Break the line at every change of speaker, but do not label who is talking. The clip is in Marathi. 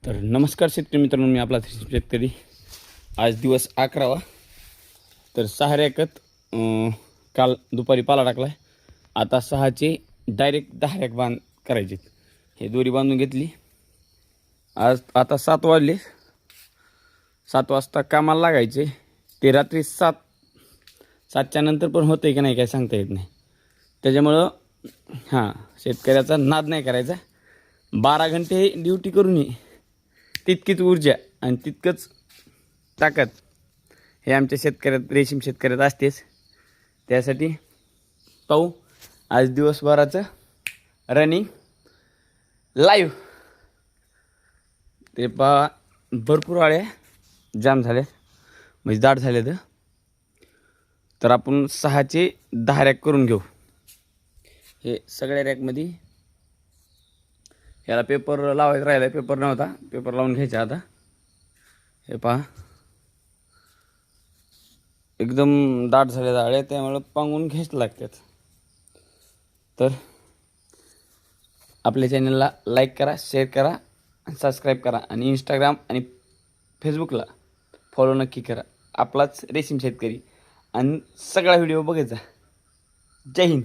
तर नमस्कार शेतकरी मित्रांनो, मी आपला शेतकरी. आज दिवस 11वा. तर 6 रॅकत काल दुपारी पाला टाकला. आता 6चे डायरेक्ट 10 रॅक बांध करायचे. हे दोरी बांधून घेतली. आज आता 7 वाजले. 7 वाजता कामाला लागायचे. ते रात्री 7च्या नंतर पण होतं की नाही काय सांगता येत नाही. त्याच्यामुळं शेतकऱ्याचा नाद नाही करायचा. 12 घंटे ड्युटी करूनही तितकीच ऊर्जा आणि तितकंच ताकद हे आमच्या शेतकऱ्यात, रेशीम शेतकऱ्यात असतेच. त्यासाठी पाहू आज दिवसभराचं रनिंग लाईव्ह. ते पहा, भरपूर आळ्या जाम झाल्या, म्हणजे दाट झाले. तर आपण 6चे 10 रॅक करून घेऊ. हे सगळ्या रॅकमध्ये याला पेपर लावायचा राहिला. पेपर नव्हता, पेपर लावून घ्यायचा. आता हे पहा, एकदम दाट झाले जाळे, त्यामुळे पांगून घ्यायचं लागतात. तर आपल्या चॅनलला लाईक करा, शेअर करा, सबस्क्राईब करा आणि इंस्टाग्राम आणि फेसबुकला फॉलो नक्की करा. आपलाच रेशीम शेतकरी आणि सगळा व्हिडिओ बघायचा. जय हिंद.